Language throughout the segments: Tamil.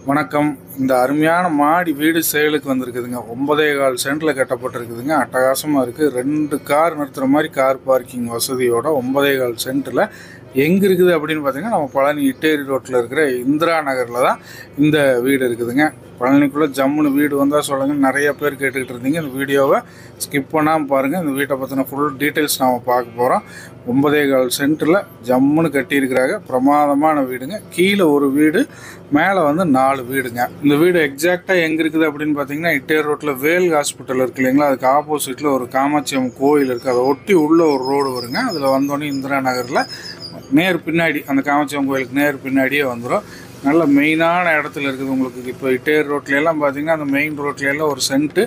வணக்கம். இந்த அருமையான மாடி வீடு சேலுக்கு வந்திருக்குதுங்க. 9.25 சென்ட்ல கட்டப்பட்டிருக்குதுங்க. அட்டகாசமாக இருக்குது. 2 கார் நிறுத்துகிற மாதிரி கார் பார்க்கிங் வசதியோட 9.25 சென்ட்டில் எங்கே இருக்குது அப்படின்னு பார்த்தீங்கன்னா, நம்ம பழனி இட்டேரி ரோட்டில் இருக்கிற இந்திரா நகரில் தான் இந்த வீடு இருக்குதுங்க. பழனிக்குள்ளே ஜம்முன்னு வீடு வந்தால் சொல்லுங்கள். நிறைய பேர் கேட்டுக்கிட்டு இருந்தீங்க. இந்த வீடியோவை ஸ்கிப் பண்ணாமல் பாருங்கள். இந்த வீட்டை பற்றின ஃபுல் டீட்டெயில்ஸ் நாம் பார்க்க போகிறோம். 9.25 சென்ட்டில் ஜம்முன்னு கட்டியிருக்கிறாங்க. பிரமாதமான வீடுங்க. கீழே ஒரு வீடு, மேலே வந்து 4 வீடுங்க. இந்த வீடு எக்ஸாக்டாக எங்கே இருக்குது அப்படின்னு பார்த்தீங்கன்னா, இட்டேரி ரோட்டில் வேல் ஹாஸ்பிட்டல் இருக்குது இல்லைங்களா, அதுக்கு ஆப்போசிட்டில் ஒரு காமாட்சி அம்மன் கோயில் இருக்குது. அதை ஒட்டி உள்ள ஒரு ரோடு வருங்க. அதில் வந்தோடனே இந்திரா நகரில் நேர் பின்னாடி அந்த காமாட்சி அம்மன் கோயிலுக்கு நேர் பின்னாடியே வந்துடும். நல்ல மெயினான இடத்துல இருக்குது உங்களுக்கு. இப்போ இட்டேரி ரோட்லையெல்லாம் பார்த்தீங்கன்னா, அந்த மெயின் ரோட்லையெல்லாம் ஒரு சென்ட்டு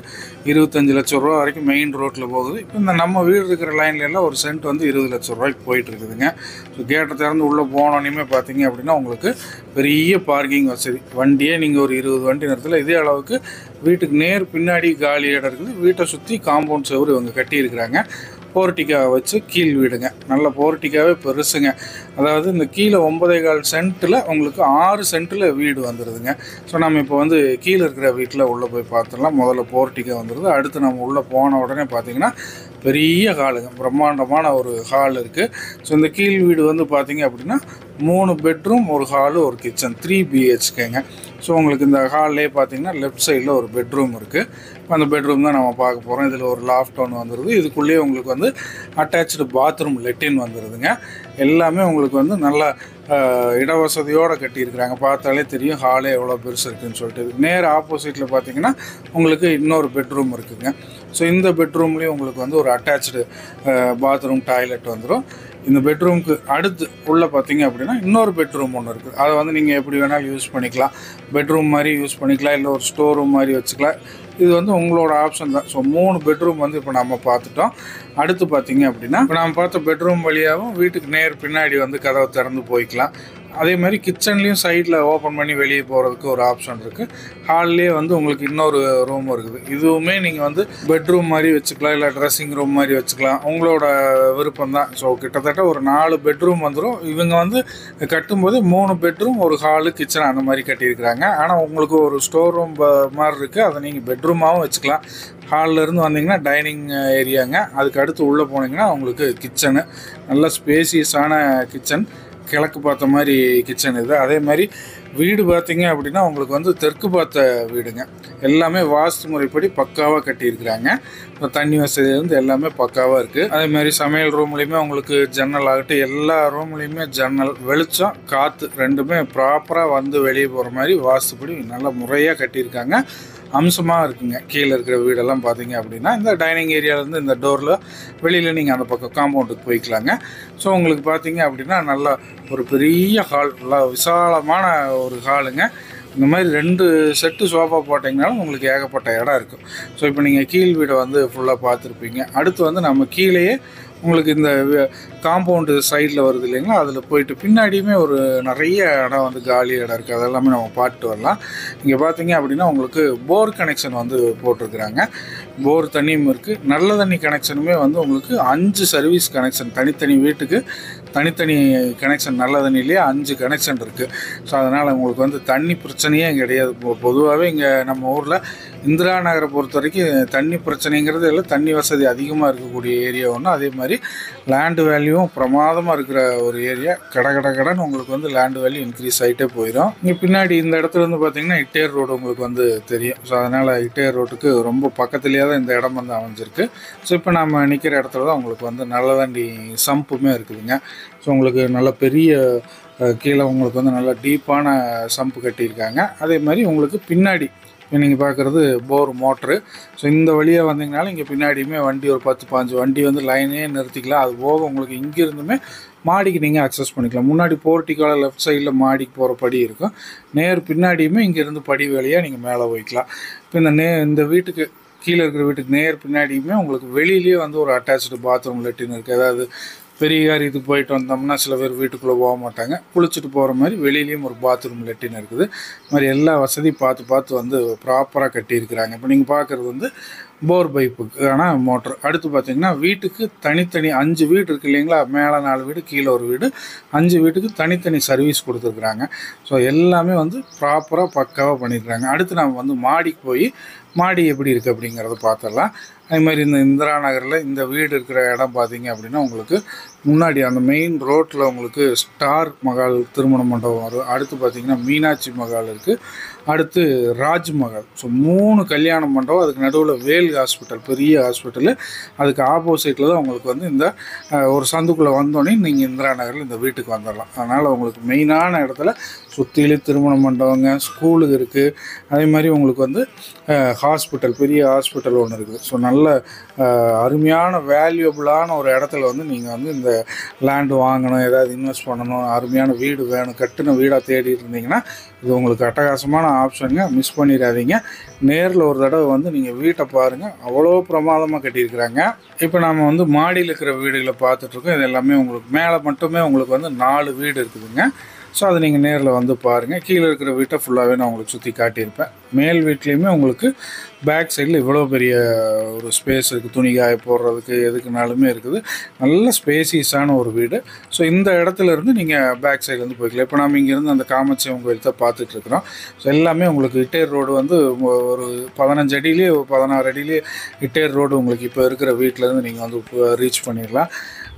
25 லட்சம் ரூபா வரைக்கும் மெயின் ரோட்டில் போகுது. இப்போ இந்த நம்ம வீடு இருக்கிற லைன்லாம் ஒரு சென்ட் வந்து 20 லட்சம் ரூபாய்க்கு போயிட்டுருக்குதுங்க. ஸோ கேட்டை திறந்து உள்ளே போனோன்னே பார்த்தீங்க அப்படின்னா உங்களுக்கு பெரிய பார்க்கிங் வசதி. வண்டியே நீங்கள் ஒரு 20 வண்டி நிறுத்தல. இதே அளவுக்கு வீட்டுக்கு நேர் பின்னாடி காலி இடம் இருக்குது. வீட்டை சுற்றி காம்பவுண்ட் செவரு இவங்க கட்டியிருக்கிறாங்க. போர்ட்டிக்காவை வச்சு கீழ் வீடுங்க. நல்ல போர்ட்டிக்காவே பெருசுங்க. அதாவது இந்த கீழே 9.25 சென்ட்டில் உங்களுக்கு 6 சென்ட்டில் வீடு வந்துடுதுங்க. ஸோ நம்ம இப்போ வந்து கீழே இருக்கிற வீட்டில் உள்ளே போய் பார்த்துடலாம். முதல்ல போர்ட்டிக்கா வந்துடுது. அடுத்து நம்ம உள்ளே போன உடனே பார்த்திங்கன்னா பெரிய ஹாலுங்க. பிரம்மாண்டமான ஒரு ஹால் இருக்குது. ஸோ இந்த கீழ் வீடு வந்து பார்த்திங்க அப்படின்னா 3 பெட்ரூம், ஒரு ஹாலு, ஒரு கிச்சன், 3 BHKங்க. ஸோ உங்களுக்கு இந்த ஹால்லே பார்த்தீங்கன்னா லெஃப்ட் சைடில் ஒரு பெட்ரூம் இருக்குது. அந்த பெட்ரூம் தான் நம்ம பார்க்க போகிறோம். இதில் ஒரு லாஃப்ட் ஒன்று வந்துடுது. இதுக்குள்ளேயே உங்களுக்கு வந்து அட்டாச்சு பாத்ரூம், லெட்டின் வந்துடுதுங்க. எல்லாமே உங்களுக்கு வந்து நல்லா இடவசதியோடு கட்டியிருக்கிறாங்க. பார்த்தாலே தெரியும் ஹாலே எவ்வளோ பெருசு இருக்குதுன்னு சொல்லிட்டு. நேர் ஆப்போசிட்டில் பார்த்தீங்கன்னா உங்களுக்கு இன்னொரு பெட்ரூம் இருக்குதுங்க. ஸோ இந்த பெட்ரூம்லேயும் உங்களுக்கு வந்து ஒரு அட்டாச்சு பாத்ரூம், டாய்லெட் வந்துடும். இந்த பெட்ரூமுக்கு அடுத்து உள்ளே பார்த்தீங்க அப்படின்னா இன்னொரு பெட்ரூம் ஒன்று இருக்குது. அதை வந்து நீங்கள் எப்படி வேணாலும் யூஸ் பண்ணிக்கலாம். பெட்ரூம் மாதிரி யூஸ் பண்ணிக்கலாம், இல்லை ஒரு ஸ்டோர் ரூம் மாதிரி வச்சுக்கலாம். இது வந்து உங்களோட ஆப்ஷன் தான். ஸோ 3 பெட்ரூம் வந்து இப்போ நம்ம பார்த்துட்டோம். அடுத்து பார்த்தீங்க அப்படின்னா இப்போ நம்ம பார்த்த பெட்ரூம் வழியாகவும் வீட்டுக்கு நேர் பின்னாடி வந்து கதவை திறந்து போய்க்கலாம். அதே மாதிரி கிச்சன்லேயும் சைடில் ஓப்பன் பண்ணி வெளியே போகிறதுக்கு ஒரு ஆப்ஷன் இருக்குது. ஹால்லேயே வந்து உங்களுக்கு இன்னொரு ரூம் இருக்குது. இதுவுமே நீங்கள் வந்து பெட்ரூம் மாதிரி வச்சுக்கலாம், இல்லை ட்ரெஸ்ஸிங் ரூம் மாதிரி வச்சுக்கலாம். உங்களோட விருப்பம் தான். ஸோ கிட்டத்தட்ட ஒரு 4 பெட்ரூம் வந்துடும். இவங்க வந்து கட்டும்போது 3 பெட்ரூம், ஒரு ஹாலு, கிச்சன் அந்த மாதிரி கட்டியிருக்கிறாங்க. ஆனால் உங்களுக்கு ஒரு ஸ்டோர் ரூம் மாதிரி இருக்குது. அதை நீங்கள் பெட்ரூமாகவும் வச்சுக்கலாம். ஹாலில் இருந்து வந்தீங்கன்னா டைனிங் ஏரியாங்க. அதுக்கு அடுத்து உள்ளே போனீங்கன்னா உங்களுக்கு கிச்சனு, நல்ல ஸ்பேசியஸான கிச்சன், கிழக்கு பார்த்த மாதிரி கிச்சன் இது. அதே மாதிரி வீடு பார்த்தீங்க அப்படின்னா உங்களுக்கு வந்து தெற்கு பார்த்த வீடுங்க. எல்லாமே வாஸ்து முறைப்படி பக்காவாக கட்டியிருக்கிறாங்க. இப்போ தண்ணி வசதியிலேருந்து எல்லாமே பக்காவாக இருக்குது. அதே மாதிரி சமையல் ரூம்லேயுமே உங்களுக்கு ஜன்னல் ஆகட்டும், எல்லா ரூம்லேயுமே ஜன்னல், வெளிச்சம், காற்று ரெண்டுமே ப்ராப்பராக வந்து வெளியே போகிற மாதிரி வாஸ்துப்படி நல்லா முறையாக கட்டியிருக்காங்க. அம்சமாக இருக்குங்க. கீழே இருக்கிற வீடெல்லாம் பார்த்தீங்க அப்படின்னா இந்த டைனிங் ஏரியாவிலேருந்து இந்த டோரில் வெளியில் நீங்கள் அந்த பக்கம் காம்பவுண்டுக்கு போய்க்கலாங்க. ஸோ உங்களுக்கு பார்த்தீங்க அப்படின்னா நல்லா ஒரு பெரிய ஹால், நல்லா விசாலமான ஒரு ஹாலுங்க. இந்த மாதிரி 2 செட்டு சோஃபா போட்டிங்கனாலும் உங்களுக்கு ஏகப்பட்ட இடம் இருக்கும். ஸோ இப்போ நீங்கள் கீழ் வீடை வந்து ஃபுல்லாக பார்த்துருப்பீங்க. அடுத்து வந்து நம்ம கீழேயே உங்களுக்கு இந்த காம்பவுண்டு சைடில் வருது இல்லைங்களா, அதில் போயிட்டு பின்னாடியுமே ஒரு நிறைய இடம் வந்து காலி இடம் இருக்குது. அதெல்லாமே நம்ம பார்த்துட்டு வரலாம். இங்கே பார்த்தீங்க அப்படின்னா உங்களுக்கு போர் கனெக்ஷன் வந்து போட்டிருக்கிறாங்க. போர் தண்ணியும் இருக்குது. நல்ல தண்ணி கனெக்ஷனுமே வந்து உங்களுக்கு 5 சர்வீஸ் கனெக்ஷன், தனித்தனி வீட்டுக்கு தனித்தனி கனெக்ஷன், நல்ல தண்ணியிலேயே 5 கனெக்ஷன் இருக்குது. ஸோ அதனால் உங்களுக்கு வந்து தண்ணி பிரச்சனையே கிடையாது. பொதுவாகவே இங்கே நம்ம ஊரில் இந்திரா நகரை பொறுத்த வரைக்கும் தண்ணி பிரச்சனைங்கிறது இல்லை. தண்ணி வசதி அதிகமாக இருக்கக்கூடிய ஏரியா ஒன்று. அதே மாதிரி லேண்டு வேல்யூவும் பிரமாதமாக இருக்கிற ஒரு ஏரியா. கடன் உங்களுக்கு வந்து லேண்டு வேல்யூ இன்க்ரீஸ் ஆகிட்டே போயிடும். இங்கே பின்னாடி இந்த இடத்துல வந்து பார்த்திங்கன்னா இட்டேரி ரோடு உங்களுக்கு வந்து தெரியும். ஸோ அதனால் இட்டேரி ரோட்டுக்கு ரொம்ப பக்கத்துலேயே தான் இந்த இடம் வந்து அமைஞ்சிருக்கு. ஸோ இப்போ நம்ம நிற்கிற இடத்துல தான் உங்களுக்கு வந்து நல்ல தண்ணி சம்புமே இருக்குதுங்க. ஸோ உங்களுக்கு நல்ல பெரிய கீழே உங்களுக்கு வந்து நல்லா டீப்பான சம்பு கட்டியிருக்காங்க. அதே மாதிரி உங்களுக்கு பின்னாடி நீங்கள் பார்க்குறது போர் மோட்ரு. ஸோ இந்த வழியாக வந்தீங்கனாலும் இங்கே பின்னாடியுமே வண்டி ஒரு 10-15 வண்டி வந்து லைனே நிறுத்திக்கலாம். அது போக உங்களுக்கு இங்கேருந்துமே மாடிக்கு நீங்கள் அக்சஸ் பண்ணிக்கலாம். முன்னாடி போர்ட்டிக்கால லெஃப்ட் சைடில் மாடிக்கு போகிற படி இருக்கும். நேர் பின்னாடியுமே இங்கேருந்து படி வழியாக நீங்கள் மேலே போய்க்கலாம். இப்போ இந்த வீட்டுக்கு கீழே இருக்கிற வீட்டுக்கு நேர் பின்னாடியுமே உங்களுக்கு வெளியிலேயே வந்து ஒரு அட்டாச்சு பாத்ரூம், லெட்டின் இருக்குது. அதாவது பெரிய காரியத்துக்கு போயிட்டு வந்தோம்னா சில பேர் வீட்டுக்குள்ளே போக மாட்டாங்க. குளிச்சுட்டு போகிற மாதிரி வெளியிலையும் ஒரு பாத்ரூம், லெட்டின் இருக்குது. இது மாதிரி எல்லா வசதியும் பார்த்து வந்து ப்ராப்பராக கட்டியிருக்கிறாங்க. இப்போ நீங்கள் பார்க்குறது வந்து போர் பைப்புக்கான மோட்ரு. அடுத்து பார்த்திங்கன்னா வீட்டுக்கு தனித்தனி 5 வீடு இருக்குது இல்லைங்களா, மேலே 4 வீடு கீழே ஒரு வீடு, 5 வீட்டுக்கு தனித்தனி சர்வீஸ் கொடுத்துருக்குறாங்க. ஸோ எல்லாமே வந்து ப்ராப்பராக பக்காவாக பண்ணியிருக்கிறாங்க. அடுத்து நம்ம வந்து மாடிக்கு போய் மாடி எப்படி இருக்குது அப்படிங்கிறத பார்த்துடலாம். அதேமாதிரி இந்த இந்திரா நகரில் இந்த வீடு இருக்கிற இடம் பார்த்திங்க அப்படின்னா உங்களுக்கு முன்னாடி அந்த மெயின் ரோட்டில் உங்களுக்கு ஸ்டார் மஹால் திருமண மண்டபம் வரும். அடுத்து பார்த்திங்கன்னா மீனாட்சி மஹால் இருக்குது. அடுத்து ராஜ்மஹால். ஸோ 3 கல்யாண மண்டபம். அதுக்கு நடுவில் வேல் ஹாஸ்பிட்டல், பெரிய ஹாஸ்பிட்டலு. அதுக்கு ஆப்போசிட்டில் தான் உங்களுக்கு வந்து இந்த ஒரு சந்துக்குள்ளே வந்தோடனே நீங்கள் இந்திரா நகரில் இந்த வீட்டுக்கு வந்துடலாம். அதனால் உங்களுக்கு மெயினான இடத்துல சுற்றிலே திருமண மண்டபங்க, ஸ்கூலு இருக்குது. அதே மாதிரி உங்களுக்கு வந்து ஹாஸ்பிட்டல், பெரிய ஹாஸ்பிட்டல் ஒன்று இருக்குது. ஸோ நல்ல அருமையான வேல்யூபிளான ஒரு இடத்துல வந்து நீங்கள் வந்து இந்த லேண்டு வாங்கணும், ஏதாவது இன்வெஸ்ட் பண்ணணும், அருமையான வீடு வேணும், கட்டின வீடாக தேடிட்டு இருந்தீங்கன்னா இது உங்களுக்கு அட்டகாசமான ஆப்ஷனுங்க. மிஸ் பண்ணிடாதீங்க. நேரில் ஒரு தடவை வந்து நீங்கள் வீட்டை பாருங்கள். அவ்வளோ பிரமாதமாக கட்டியிருக்கிறாங்க. இப்போ நாம் வந்து மாடியில் இருக்கிற வீடுகளை பார்த்துட்ருக்கோம். இது எல்லாமே உங்களுக்கு மேலே மட்டுமே உங்களுக்கு வந்து 4 வீடு இருக்குதுங்க. ஸோ அதை நீங்கள் நேரில் வந்து பாருங்கள். கீழே இருக்கிற வீட்டை ஃபுல்லாகவே நான் உங்களுக்கு சுற்றி காட்டியிருப்பேன். மேல் வீட்லேயுமே உங்களுக்கு பேக் சைடில் இவ்வளோ பெரிய ஒரு ஸ்பேஸ் இருக்குது. துணி காய போடுறதுக்கு எதுக்குனாலுமே இருக்குது. நல்ல ஸ்பேசியஸான ஒரு வீடு. ஸோ இந்த இடத்துல இருந்து நீங்கள் பேக் சைட்லேருந்து போய்க்கலாம். இப்போ நம்ம இங்கேருந்து அந்த காமாட்சியம்மன் கோயில் தான் பார்த்துட்ருக்குறோம். ஸோ எல்லாமே உங்களுக்கு இட்டேர் ரோடு வந்து ஒரு 15 அடியிலே 16 அடியிலே இட்டேர் ரோடு உங்களுக்கு இப்போ இருக்கிற வீட்டிலேருந்து நீங்கள் வந்து ரீச் பண்ணிடலாம்.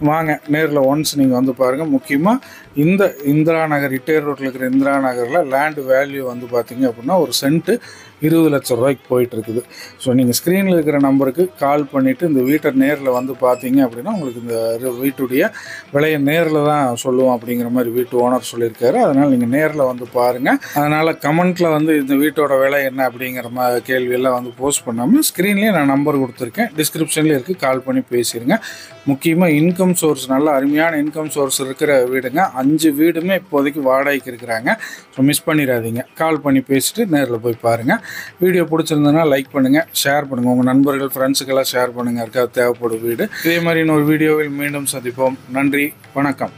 வாங்க நேரில் ஒன்ஸ் நீங்கள் வந்து பாருங்கள். முக்கியமாக இந்த இந்திரா நகர் இட்டேர் ரோட்டில் இருக்கிற இந்திரா நகரில் லேண்டு வேல்யூ வந்து பார்த்திங்க அப்படின்னா ஒரு சென்ட்டு 20 லட்சம் ரூபாய்க்கு போயிட்டுருக்குது. ஸோ நீங்கள் ஸ்க்ரீனில் இருக்கிற நம்பருக்கு கால் பண்ணிவிட்டு இந்த வீட்டை நேரில் வந்து பார்த்தீங்க அப்படின்னா உங்களுக்கு இந்த வீட்டுடைய விலையை நேரில் தான் சொல்லுவோம் அப்படிங்கிற மாதிரி வீட்டு ஓனர் சொல்லியிருக்காரு. அதனால் நீங்கள் நேரில் வந்து பாருங்கள். அதனால் கமெண்ட்டில் வந்து இந்த வீட்டோட விலை என்ன அப்படிங்கிற கேள்வியெல்லாம் வந்து போஸ்ட் பண்ணாமல் ஸ்க்ரீன்லேயே நான் நம்பர் கொடுத்துருக்கேன், டிஸ்கிரிப்ஷன்லேயே இருக்குது, கால் பண்ணி பேசிடுங்க. முக்கியமாக இன்கம் சோர்ஸ், நல்ல அருமையான இன்கம் சோர்ஸ் இருக்கிற வீடுங்க. 5 வீடுமே இப்போதைக்கு வாடகைக்கு இருக்கிறாங்க. ஸோ மிஸ் பண்ணிடாதீங்க. கால் பண்ணி பேசிட்டு நேரில் போய் பாருங்கள். வீடியோ பிடிச்சிருந்ததுன்னா லைக் பண்ணுங்கள், ஷேர் பண்ணுங்கள், உங்கள் நண்பர்கள் ஃப்ரெண்ட்ஸுக்கெல்லாம் ஷேர் பண்ணுங்கள், யாருக்காவது தேவைப்படும் வீடு. இதே மாதிரி இன்னொரு வீடியோவில் மீண்டும் சந்திப்போம். நன்றி, வணக்கம்.